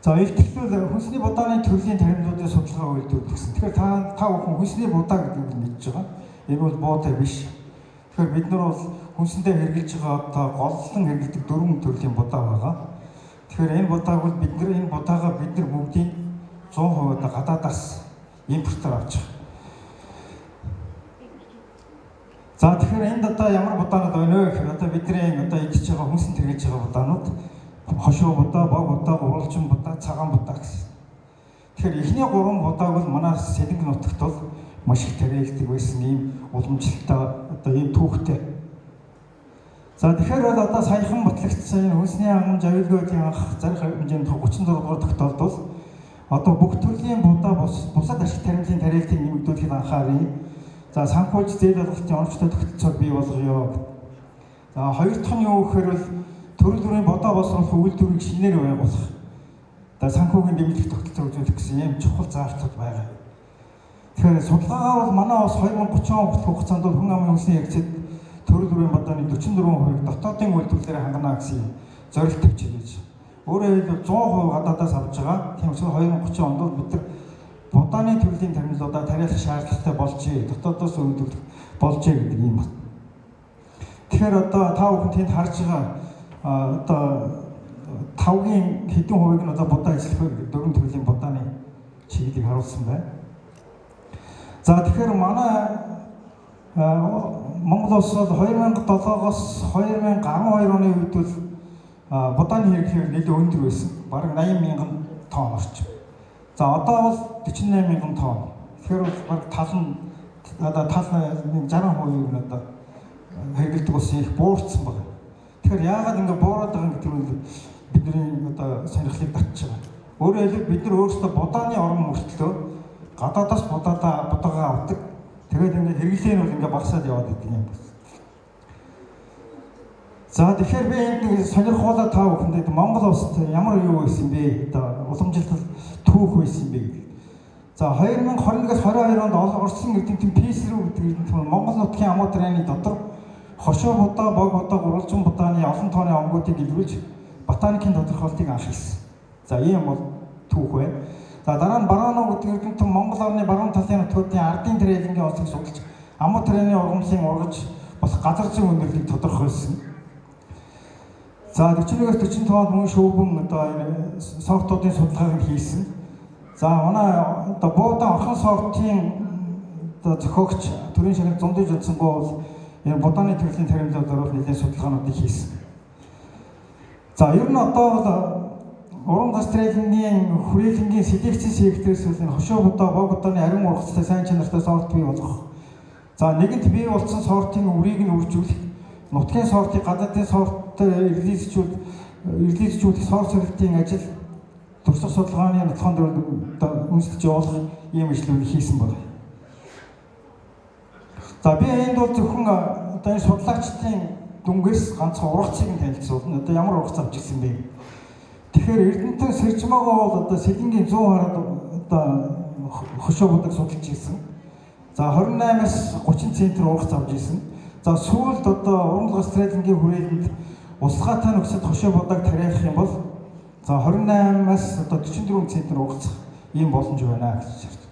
За илтгэл хүнсний будааны төрлийн таримлуудын судалгаа үйлдвэрлэдэг гэсэн. Тэгэхээр та бүхэн хүнсний будаа гэдэг нь мэдж байгаа. Энэ бол буудай биш. Тэгэхээр бид нар бол хүнсэндээ хэрэгжилж байгаа одоо голлон хэрэглэдэг 4 төрлийн будаа байгаа. Тэгэхээр энэ будааг бол бид нар бүгдийг 100% гадаадаас импортоор авч байгаа. За тэгэхээр энд одоо ямар будаанууд байна вэ гэхээр одоо бидний одоо идэж байгаа хүнсэнд хэрэгжилж байгаа будаанууд хошуу будаа, бог будаа, гурвалжин будаа, цагаан будаа гэсэн. Тэгэхээр эхний 3 будааг бол манай Сэлэнг нутагт бол маш их тариалдаг байсан ийм уламжлалтай одоо ийм түүхтэй. За тэгэхээр бол одоо саяхан батлагдсан хүнсний хангамж аюулгүйн анх зарих хэмжээнд 34 дугаар тогтоолд бол одоо бүх төрлийн будаа бусад ашиг таримлын тариалтыг нэмэгдүүлэхэд анхаарыг. За санхүүж зээл олголтын онцтой тогтолцоог бий болгоё. За хоёр дахь нь юу гэхээр бол төрөл бүрийн бодоо боловсруулах үйлдвэрийг шинээр байгуулах. За санхүүгийн дэмжлэг тогтолцоо үзүүлэх гэсэн ийм чухал заалтууд байгаа. Тэгэхээр судалгаагаар бол манай бас 2030 он хугацаанд бол хүн амын хүнсний хэрэгцээд төрөл бүрийн бодооны 44% дотоодын үйлдвэрлэлээр хангана гэсэн зорилт тавьж. Өөрөөр хэлбэл 100% гадаадаас авч байгаа. Тийм учраас 2030 онд бол бид нар бодооны төрлийн таримлуудаа тариалах шаардлагатай болжээ. Дотоодоос үйлдвэрлэх болжээ гэдэг юм байна. Тэгэхээр одоо та бүхэн тэнд харж байгаа одоо 5-гийн хэдэн хувийг нь одоо будаа ажиллах вэ гэдэг 4 төрлийн будааны чиглэлийг харуулсан байна. За тэгэхээр манай Монгол улс бол 2007-оос 2012 оны үед бол будааны хэрэглээ нэлээд өндөр байсан. Бараг 80,000 тонн орчим. За одоо бол 48,000 тонн. Тэгэхээр бараг тал 60% нь одоо хэрэглэдэг ус их буурсан байна. Тэгэхээр яагаад ингэ буураад байгаа гэдэг нь бидний одоо сонирхлыг татж байгаа. Өөрөөр хэлбэл бид нар өөрсдөө будааны орон мөртлөө гадаадаас будаагаа авдаг. Тэгээд ингэ хэрэглээ нь бол ингэ багасаад яваад идэг юм байна. За тэгэхээр би энд сонирхуулаад та бүхэнд Монгол улсад ямар юу байсан бэ? Одоо уламжлалт түүх байсан юм бэ гэдэг. За 2021-с 22 онд Оросын эрдэмтэн Писрүү гэдэг эрдэмтэн Монгол нутгийн амуу трайны дотор хошуу будаа, бог будаа, гурвалжин будааны олон тооны омгуудыг илрүүлж ботаникийн тодорхойлтыг анхаарсан. За ийм бол түүх байна. За дараа нь Бараано гэдэг эрдэмтэн Монгол орны баруун талын нутгуудын ардын трээлингийн онцлог судалж амуу трайны ургамлын ургаж болох газар зүйн үнэрлэлийг тодорхойлсон. За 41-с 45 онд мөн шүүгэн одоо энэ софтуудын судалгааг хийсэн. За манай одоо буудан орхон софтын одоо зохиогч төрийн шагнал Зундын Жонсонгоо бол энэ будааны төрлийн таримлуудаар нэлээд судалгаануудыг хийсэн. За ер нь одоо бол уран гас трейдингийн хүрээлэнгийн сэдвэгцийн секторээс энэ хошуу будаа, бог будааны ариун ургацтай сайн чанартай сорт бий болгох. За нэгэнт бий болсон сортын үрийг нь үржүүлэх, нутгийн сортыг гадаадын сорттой эргэлзүүлэх сорт сорилтын ажил туршлага судалгааны нотхон дээр үндэслэж явуулах ийм ажлыг хийсэн байна. За би энд бол зөвхөн одоо энэ судлаачдын дүнгээс ганцхан ургацыг нь танилцуулна. Одоо ямар ургац авч ирсэн бэ? Тэгэхээр Эрдэнэтэн Сэржмаагаа бол одоо Сэлэнгийн 100 хараад одоо хошуу будаг судалж ирсэн. За 28-аас 30 центр ургац авч ирсэн. За сүүлд одоо уран гас трейдингийн хүрээлэнд услахаатай нөхцөлд хошуу будаг тариалах юм бол за 28-аас одоо 44 центр ургац ийм боломж байна гэж шаард.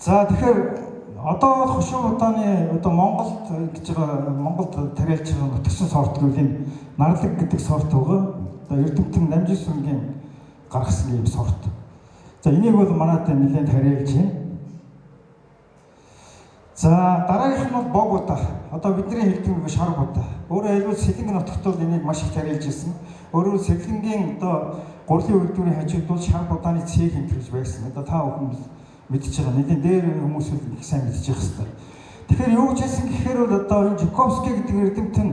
За тэгэхээр одоо хошуу будааны одоо Монголд гэж байгаа Монголд тариалж байгаа нутагсан сорт гэвэл энэ нарлаг гэдэг сорт байгаа. Одоо Эрдэмтэн Намжинсүнгийн гаргасан ийм сорт. За энийг бол манайд нэлээд тариалж байна. За дараагийнх нь бол бог будаа. Одоо бидний хэлдэг шар будаа. Өөрөөр хэлбэл Сэлэнг нутагт бол энийг маш их тариалж ирсэн. Өөрөөр Сэлэнгийн одоо гурлийн үйлдвэрийн хажууд бол шар будааны цэг хэмтэрж байсан. Одоо та бүхэн мэдчихэж байгаа. Нэгэн дээр хүмүүс их сайн мэдчих хэвээр. Тэгэхээр юу гэж хэлсэн гэхээр бол одоо энэ Жуковский гэдэг эрдэмтэн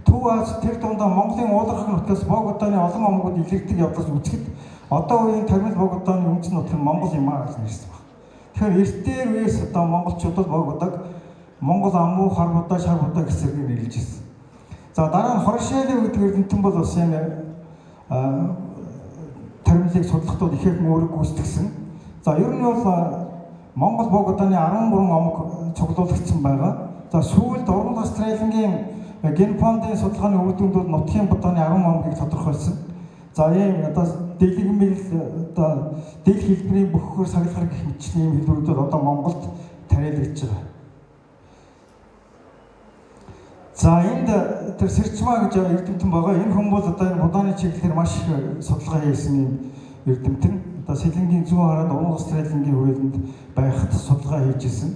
Төв Аз тэр дундаа Монголын уулархаг нутгаас бог будааны олон омгууд илэрдэг явдлыг үзэхэд одоо үеийн тамил бог будааны үндэс нутг нь Монгол юм аа гэж нэрсэн байна. Тэгэхээр эртээр үеэс одоо монголчууд бол бог будааг Монгол амуу хар будаа, шар будаа гэсээр нэрлэж ирсэн. За дараа нь Хоршайлов гэдэг эрдэмтэн бол бас энэ таримлыг судлахдаа ихээхэн өөрөг гүйцэтгсэн. За ер нь бол Монгол Боготаны 13 омог цуглуулагдсан байгаа. За сүүлд Орон улс трейдингийн генфондын судалгааны үр дүнд бол нутгийн Бутаны 10 омгийг тодорхойлсон. За ийм одоо дэлгэмэл одоо дэл хэлбэрийн бөхөр сагалгаар гэх мэтчлийн ийм хэлбэрүүд одоо Монголд тариалагдж байгаа. За энд тэр Сэрчмаа гэж эрдэмтэн байгаа. Энэ хүн бол одоо энэ Буданы чиглэлээр маш их судалгаа хийсэн юм эрдэмтэн. Одоо Сэлэнгийн зүүн хараад Орон улс трейдингийн хүрээлэнд байхад судалгаа хийж ирсэн.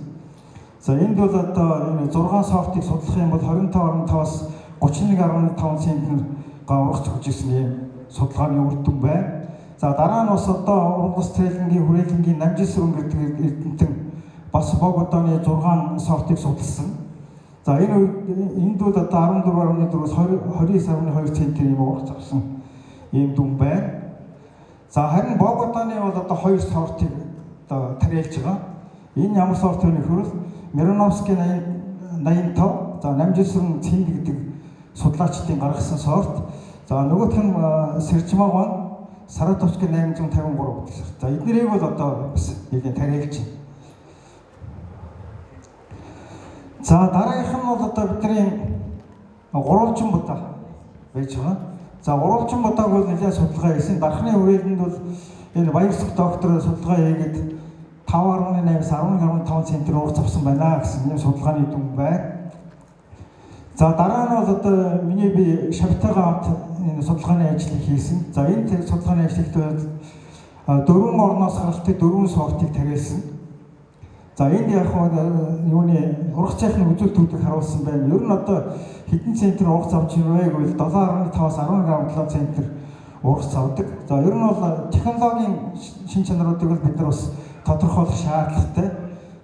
За энд бол одоо энэ 6 софтыг судлах юм бол 25.5-аас 31.5 центнерга ургац өгч ирсэн юм судалгааны үр дүн байна. За дараа нь бас одоо Орон улс трейдингийн хүрээлэнгийн Намжисүрэн гэдэг эрдэмтэн бас Боготаны 6 софтыг судалсан. За энэ үед энд бол одоо 14.4-өөс 29.2 центнер юм ургац авсан ийм дүн байна. За харин Боготаны бол одоо 2 сортыг одоо тариалж байгаа. Энэ ямар сорт вэ гэхээр Мироновский 85, за Намжисүрэн Цэнд гэдэг судлаачдын гаргасан сорт. За нөгөөх нь Сэрчмаа Саратовский 853 гэдэг сорт. За эднэрийг бол одоо бас нэгэн тариалж байна. За дараагийнх нь бол одоо бидний гурвалжин будаа байж байгаа. За гурвалжин будааг бол нэлээд судалгаа хийсэн. Дархны хүрээлэнд бол энэ Баярсах доктор судалгаа хийгээд 5.8-аас 11.5 центнер ургац авсан байна гэсэн юм судалгааны дүн байна. За дараа нь бол одоо миний би Шавтайгаа хамт энэ судалгааны ажлыг хийсэн. За энэ судалгааны ажлыг 4 орноос гаралтай 4 сортыг тариалсан. За энд яг юуны ургацын үзүүлэлтүүдийг харуулсан байна. Ер нь одоо хэдэн центнер ургац авч ирвэ гэвэл 7.5-аас 11.7 центнер ургац авдаг. За ер нь бол технологийн шин чанаруудыг бол бид нар бас тодорхойлох шаардлагатай.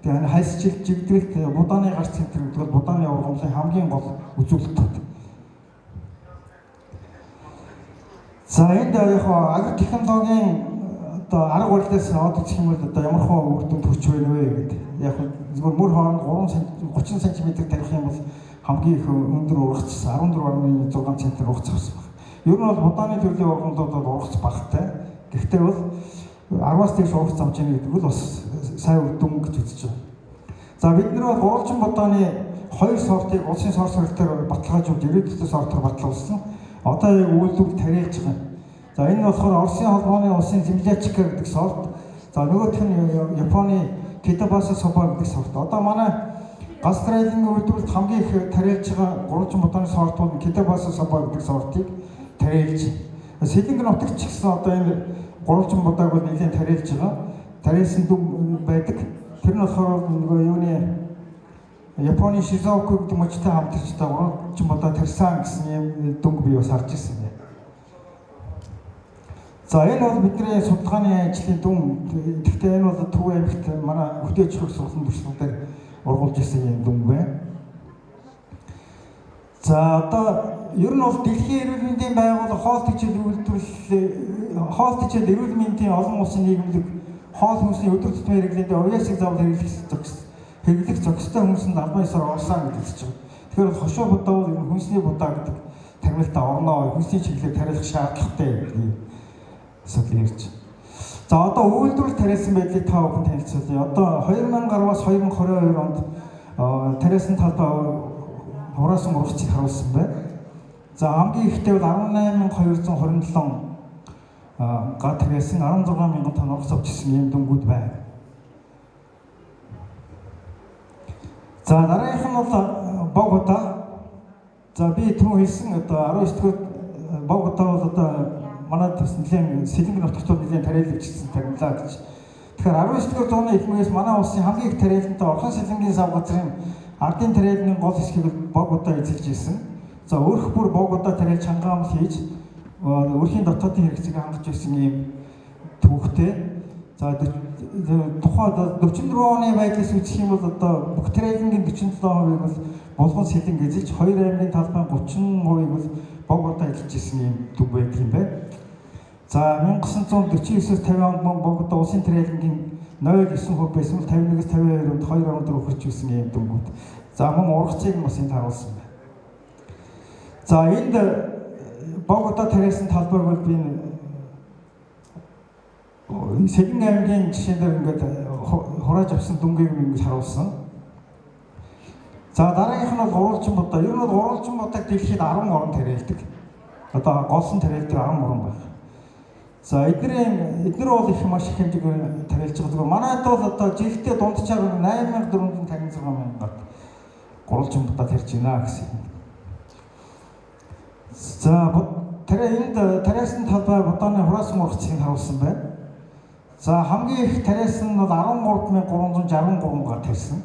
Тэгээ хайс жигдрэлт Буданы гарц центр гэдэг бол Буданы ургамлын хамгийн гол үзүүлэлтүүд. За энд яг агро технологийн одоо арга барилаас аваад үзэх юм бол одоо ямар хөө үр дүнд хүрч байна вэ гэдэг. Яг зөвхөн мөр хооронд 30 см тарих юм бол хамгийн их өндөр ургац 14.6 центнер ургац авсан байна. Ер нь бол Буданы төрлийн ургамлууд бол ургац багтай. Гэхдээ бол 10-аас дээш ургац авч яах гэдэг нь бас сайн үр дүн гэж үзэж байна. За бид нар бол гурвалжин Буданы 2 сортыг улсын сорт сургалтаар баталгаажуулж ирээдүйд сортоор баталгаажуулсан. Одоо яг үйлдвэр тариалж байгаа. За энэ болохоор Оросын холбооны улсын Землячка гэдэг сорт. За нөгөөх нь Японы Китабаса Соба гэдэг сорт. Одоо манай галс трейдингийн үйлдвэрт хамгийн их тариалж байгаа гурвалжин Буданы сорт бол Китабаса Соба гэдэг сортыг тариалж байна. Сэлэнг нутагч гэсэн одоо энэ гурвалжин будааг бол нэлээд тариалж байгаа. Тариалсан дүн байдаг. Тэр нь болохоор нөгөө юуны Японы Шизоку гэдэг мужтай хамтарч та гурвалжин будаа тарьсан гэсэн юм дүнг би бас харж ирсэн юм. За энэ бол бидний судалгааны ажлын дүн. Гэхдээ энэ бол Төв аймагт манай хөтөөч хөрс сургуулийн туршлагаар ургуулж ирсэн юм дүн байна. За одоо ер нь бол дэлхийн эрүүл мэндийн байгууллага хоол тэжээл эрүүл мэндийн олон улсын нийгэмлэг хоол хүнсний өдөр тутмын хэрэглээнд уяасыг заавал хэрэглэх зохистой хүнсэнд албан ёсоор орсон гэж үзэж байгаа. Тэгэхээр хошуу будаа бол энэ хүнсний будаа гэдэг тармилтаа орноо хүнсний чиглэлээр тариалах шаардлагатай гэдэг асуудал ярьж. За одоо үйлдвэрлэл тариалсан байдлыг та бүхэн танилцуулъя. Одоо 2010-аас 2022 онд тариалсан талбай хураасан ургацыг харуулсан байна. За хамгийн ихтэй бол 18,227 га тариалсан 16,000 тонн ургац авчихсан юм дүнгууд байна. За дараагийнх нь бол Богота. За би түрүү хэлсэн одоо 19-р Богота бол одоо манай төс нэлийн Сэлэнг нутагт нэлийн тариалагдчихсан тарилаа гэж. Тэгэхээр 19-р зууны эхнээс манай улсын хамгийн их тариалантай Орхон Сэлэнгийн сав газрын ардын тариалны гол хэсгийг Богота эзэлж ирсэн. За өөрөх бүр Богота тариалж хангамж хийж өрхийн дотоодын хэрэгцээг хангаж ирсэн юм түүхтэй. За тухайд 44 оны байдлаас үзэх юм бол одоо бүх тариалангийн 47%-ийг бол Булган Сэлэнг эзэлж 2 аймгийн талбай 30%-ийг бол Богота эзэлж ирсэн юм дүн байдаг юм байна. За 1949-с 50 онд Богота улсын тариалангийн 0.9% байсан бол 51-с 52 онд 2.4 хүрч ирсэн юм дүнгууд. За мөн ургацыг бас энд харуулсан байна. За энд Богота тариалсан талбайг бол би Сэлэн аймгийн жишээнээр ингээд хурааж авсан дүнгийг ингэж харуулсан. За дараагийнх нь бол Гурвалжин будаа. Ер нь бол Гурвалжин будааг дэлхийд 10 орнд тариалдаг. Одоо голсон тариалдаг 10 орн байна. За эдгээр бол их маш их хэмжээгээр тариалж байгаа. Зүгээр манайд бол одоо жилдээ дунджаар 8456 мянгаар Гурвалжин будаа тарьж байна гэсэн. За энд тариалсан талбай будааны хураасан ургацыг харуулсан байна. За хамгийн их тариалсан нь бол 13363 тарьсан.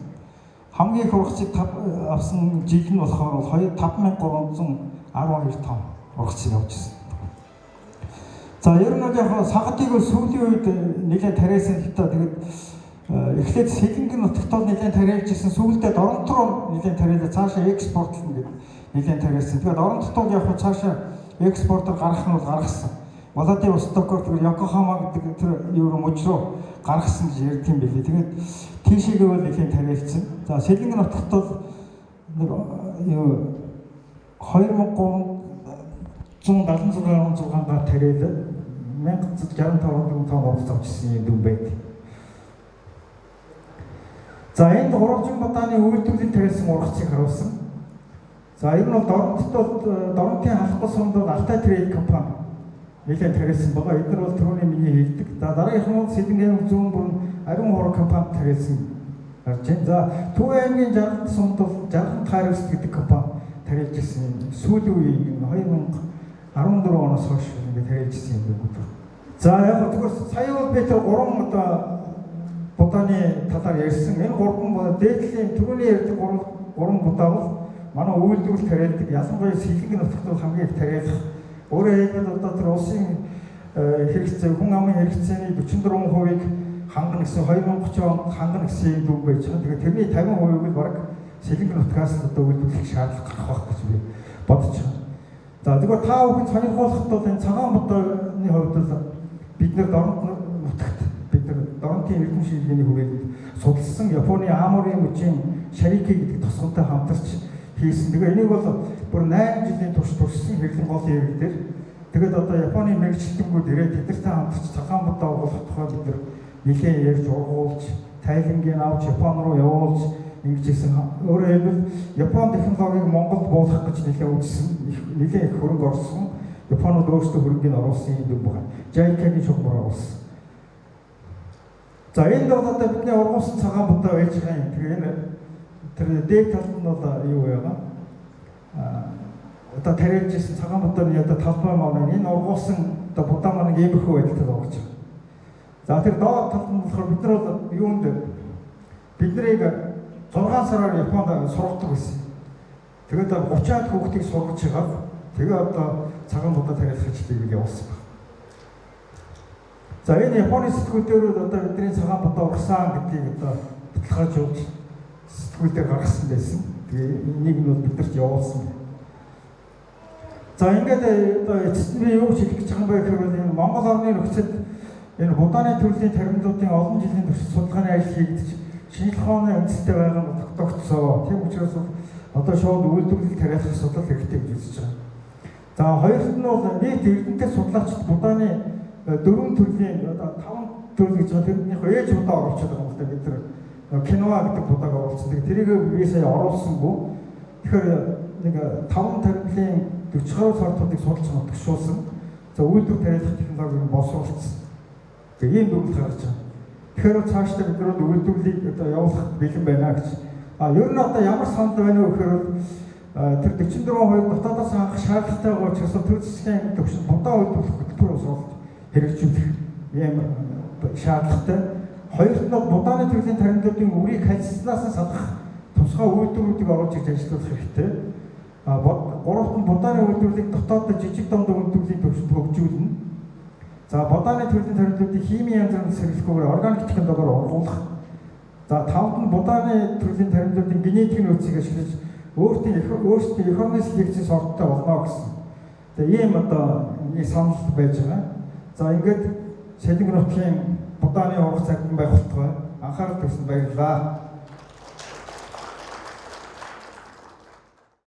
Хамгийн их ургацыг авсан жил нь болохоор 5312 том ургацыг авч ирсэн. За ер нь яг сагадыг сүүлийн үед нэлээд тариалсан хэвээр тэгээд эхлээд Сэлэнгийн нутагт бол нэлээд тариалж ирсэн. Сүүлдээ Доронт руу нэлээд тариалаад цаашаа экспортлно гэдэг нэлээд тариалсан. Тэгээд Доронт бол яг цаашаа экспортоор гарах нь бол гаргасан. Владивостокоор тэр Йокохама гэдэг тэр мужи руу гаргасан гэж ярьд юм билээ. Тэгээд тийшээгээ бол нэлээд тариалсан. За Сэлэнгийн нутагт бол нэг 2376 тариалаад 1065 том ургац авчихсан юм дүн байд. За энд Гурвалжин будааны үйлдвэрлэлийн тариалсан ургацыг харуулсан. За энэ бол Доронтын халахгүй сумд бол Алтай Трейд компани нэлээд тариалсан байгаа. Эдгээр бол түрүүний миний хэлдэг. За дараагийнх нь Сэлэнгийн зүүн бүрэн Ариун хураг компани тариалсан гарч байна. За Төв аймгийн Жаргалт сумд бол Жаргалт Хайрс гэдэг компани тариалж ирсэн. Сүүлийн үеийн 2014 оноос хойш ингээд тариалж ирсэн юм байна. За яг тэгэхээр сая бол би тэр 3 одоо будааны талаар ярьсан. Энэ 3 дээдлийн түрүүний ярьдаг 3 будаа бол манай үйлдвэрлэл тариалдаг. Ялангуяа Сэлэнгийн нутагт хамгийн их тариалах. Өөрөөр хэлбэл одоо тэр улсын хэрэгцээ, хүн амын хэрэгцээний 44%-ийг хангана гэсэн 2030 онд хангана гэсэн үг байж байгаа. Тэгэхээр тэрний 50%-ийг баг Сэлэнгийн нутгаас одоо үйлдвэрлэх шаардлага гарах байх гэж би бодож байна. За тэгвэл та бүхэн сонирхолтой бол энэ цагаан будааны хувьд бид нэр Доронтын эрдэм шилжгээний хүрээлэнд судалсан Японы Амурын мужийн Шарики гэдэг тосгонтой хамтарч хийсэн. Тэгээ энийг бол бүр 8 жилийн турш туршсан хэрлэн гол яриг дээр. Тэгээд одоо Японы мэргэжилтэнгүүд ирээд тэдэртэй хамтарч цагаан будаа угуулах тухай бид нар нэлээд ярьж ургуулж, тайлангийн авч Япон руу явуулж ингэж хийсэн. Өөрөөр хэлбэл Япон технологиг Монголд буулгах гэж нэлээд үзсэн. Нэлээд их хөрөнгө оруулсан. Японууд өөрсдөө хөрөнгөний оруулсан юм байна. JICA-гийн шугамар оруулсан. За энэ бол одоо бидний ургуулсан цагаан будаа байж байгаа юм. Тэгээ тэр дээд талд нь бол юу байгаа? Одоо тариалж ирсэн цагаан будааны одоо талбай маань энэ ургуулсан одоо будаа маань иймэрхүү байдалтай байгаа гэж байна. За тэр доод талд нь болохоор бид нар бол юунд бид нарыг 6 сараар Японд сургадаг гэсэн. Тэгээд 30-аад хүүхдийг сургаж байгаа. Тэгээ одоо цагаан будаа тариалах хичээлийг явуулсан байна. За энэ Японы сэтгүүлдээр одоо бидний цагаан будаа ургасан гэдгийг одоо баталгаажуулж сэтгүүлдээр гаргасан байсан. Тэгээ энийг нь бид нарт явуулсан. За ингээд одоо эцэст нь юу хэлэх гэж байгаа юм бэ гэхээр энэ Монгол орны нөхцөлд энэ будааны төрлийн тархинуудын олон жилийн турш судалгааны ажил хийгдэж шинжлэх ухааны үндэстэй байгаа нь тогтогдсон. Тийм учраас одоо шууд үйлдвэрлэл тариалах судал хэрэгтэй гэж үзэж байгаа. За хоёрт нь бол нийт эрдэнэтэй судлаачид будааны 4 төрлийн одоо 5 төрөл гэж байгаа. Тэрнийх ээж будаа оруулчихад байгаа юм байна. Бид нар киноа гэдэг будааг оруулсан. Тэрийг би сая оруулсангүй. Тэгэхээр нэг 5 төрлийн 40 гаруй сартуудыг судалж нотгшуулсан. За үйлдвэр тариалах технологиг боловсруулсан. Тэгээ ийм дүгнэлт гаргаж байгаа. Тэгэхээр цаашдаа бид нар үйлдвэрлэлийг одоо явуулах бэлэн байна гэж. Ер нь одоо ямар санд байна вэ гэхээр тэр 44% дотоодоос анх шаардлагатай байгаа учраас төр засгийн төвшин будаа үйлдвэрлэх хөтөлбөр усруулалт хэрэгжүүлэх ийм шаардлагатай. Хоёрт нь будааны төрлийн тархинуудын үрийг халдснаас салгах тусгай үйлдвэрүүдийг оруулж ирж ажиллуулах хэрэгтэй. Гуравт нь будааны үйлдвэрлэлийг дотооддоо жижиг дунд үйлдвэрлэлийн төвшөнд хөгжүүлнэ. За будааны төрлийн тархинуудын химийн янз бүрийн сэргэлтгүйгээр органик технологиор ургуулах. За тавд нь будааны төрлийн тархинуудын генетикийн нөөцийг ашиглаж өөрсдөө эх орны селекцийн сорттой болно гэсэн. Тэгээ ийм одоо нэг санал байж байгаа. За ингээд Сэлэнгийн нутгийн будааны ургац агдан байх болтугай анхаарал тавьсан баярлалаа.